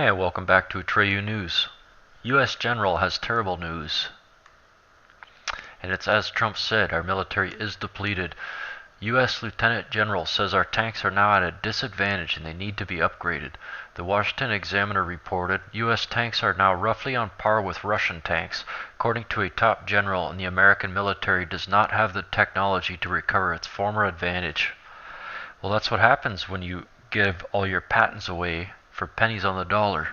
and welcome back to Atreyu News. U.S. General has terrible news. And it's as Trump said, our military is depleted. U.S. Lieutenant General says our tanks are now at a disadvantage and they need to be upgraded. The Washington Examiner reported U.S. tanks are now roughly on par with Russian tanks, according to a top general, and the American military does not have the technology to recover its former advantage. Well, that's what happens when you give all your patents away for pennies on the dollar.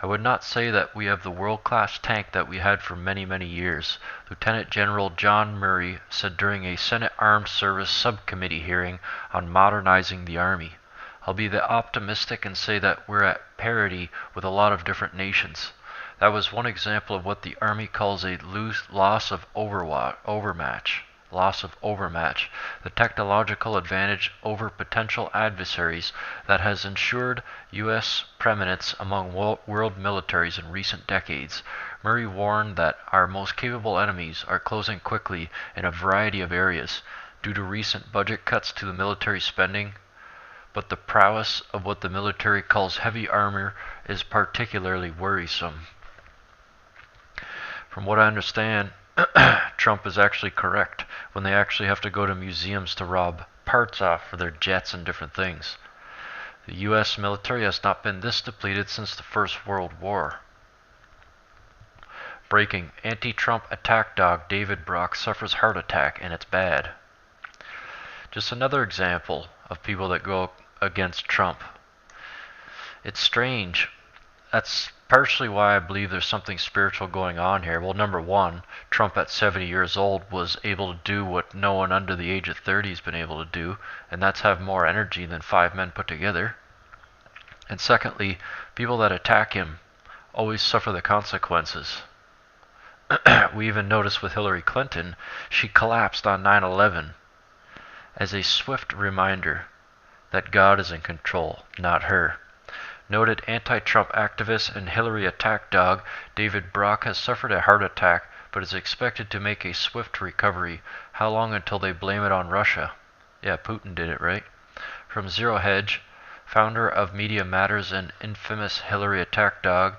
I would not say that we have the world-class tank that we had for many, many years. Lieutenant General John Murray said during a Senate Armed Service Subcommittee hearing on modernizing the Army. I'll be the optimistic and say that we're at parity with a lot of different nations. That was one example of what the Army calls a loss of overmatch. The technological advantage over potential adversaries that has ensured U.S. preeminence among world militaries in recent decades. Murray warned that our most capable enemies are closing quickly in a variety of areas due to recent budget cuts to the military spending, but the prowess of what the military calls heavy armor is particularly worrisome. From what I understand, Trump is actually correct when they actually have to go to museums to rob parts off for their jets and different things. The U.S. military has not been this depleted since the First World War. Breaking: anti-Trump attack dog David Brock suffers heart attack and it's bad. Just another example of people that go against Trump. It's strange. That's partially why I believe there's something spiritual going on here. Well, number one, Trump at 70 years old was able to do what no one under the age of 30 has been able to do, and that's have more energy than 5 men put together. And secondly, people that attack him always suffer the consequences. We even noticed with Hillary Clinton, she collapsed on 9/11 as a swift reminder that God is in control, not her. Noted anti-Trump activist and Hillary attack dog David Brock has suffered a heart attack but is expected to make a swift recovery. How long until they blame it on Russia? Yeah, Putin did it, right? From Zero Hedge, founder of Media Matters and infamous Hillary attack dog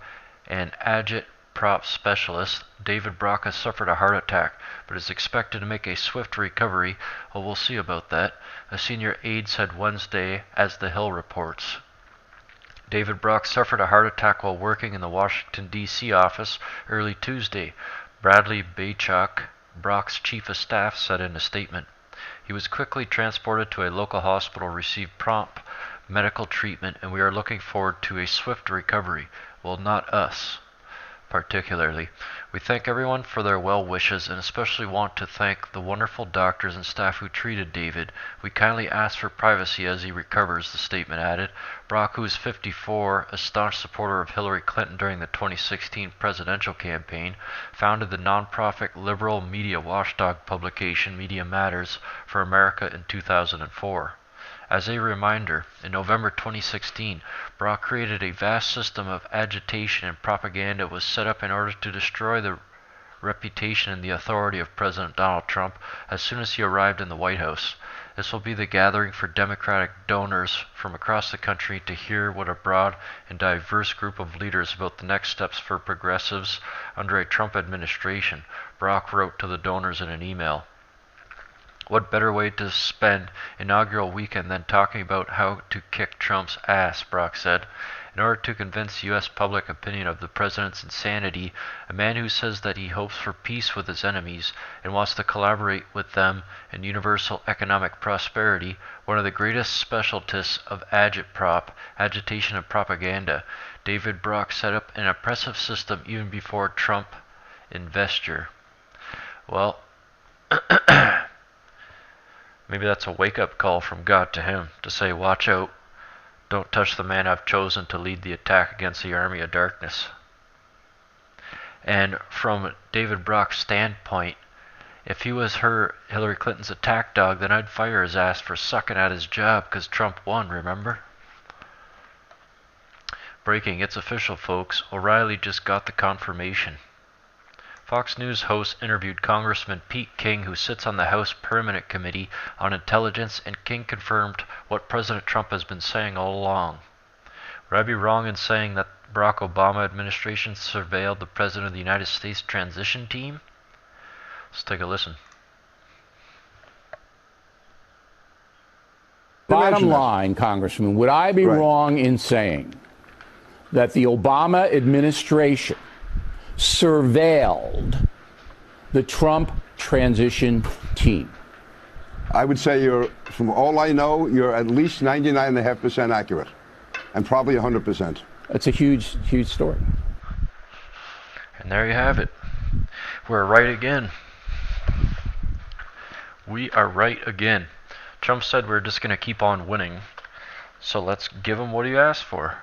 and agitprop specialist, David Brock has suffered a heart attack but is expected to make a swift recovery. Well, we'll see about that. A senior aide said Wednesday, as The Hill reports. David Brock suffered a heart attack while working in the Washington, D.C. office early Tuesday. Bradley Baychuk, Brock's chief of staff, said in a statement. He was quickly transported to a local hospital, received prompt medical treatment, and we are looking forward to a swift recovery. Well, not us, particularly. We thank everyone for their well wishes and especially want to thank the wonderful doctors and staff who treated David. We kindly ask for privacy as he recovers, the statement added. Brock, who is 54, a staunch supporter of Hillary Clinton during the 2016 presidential campaign, founded the nonprofit liberal media watchdog publication Media Matters for America in 2004. As a reminder, in November 2016, Brock created a vast system of agitation and propaganda was set up in order to destroy the reputation and the authority of President Donald Trump as soon as he arrived in the White House. This will be the gathering for Democratic donors from across the country to hear what a broad and diverse group of leaders about the next steps for progressives under a Trump administration, Brock wrote to the donors in an email. What better way to spend inaugural weekend than talking about how to kick Trump's ass, Brock said. In order to convince U.S. public opinion of the president's insanity, a man who says that he hopes for peace with his enemies and wants to collaborate with them in universal economic prosperity, one of the greatest specialists of agitprop, agitation and propaganda, David Brock set up an oppressive system even before Trump investure. Well, maybe that's a wake-up call from God to him to say, watch out, don't touch the man I've chosen to lead the attack against the army of darkness. And from David Brock's standpoint, if he was Hillary Clinton's attack dog, then I'd fire his ass for sucking at his job because Trump won, remember? Breaking, it's official, folks. O'Reilly just got the confirmation. Fox News host interviewed Congressman Pete King, who sits on the House Permanent Committee on Intelligence, and King confirmed what President Trump has been saying all along. Would I be wrong in saying that Barack Obama administration surveilled the President of the United States transition team? Let's take a listen. Bottom line, Congressman, would I be wrong in saying that the Obama administration surveilled the Trump transition team? I would say from all I know, you're at least 99.5% accurate, and probably 100%. That's a huge, huge story. And there you have it. We're right again. We are right again. Trump said we're just going to keep on winning. So let's give him what he asked for.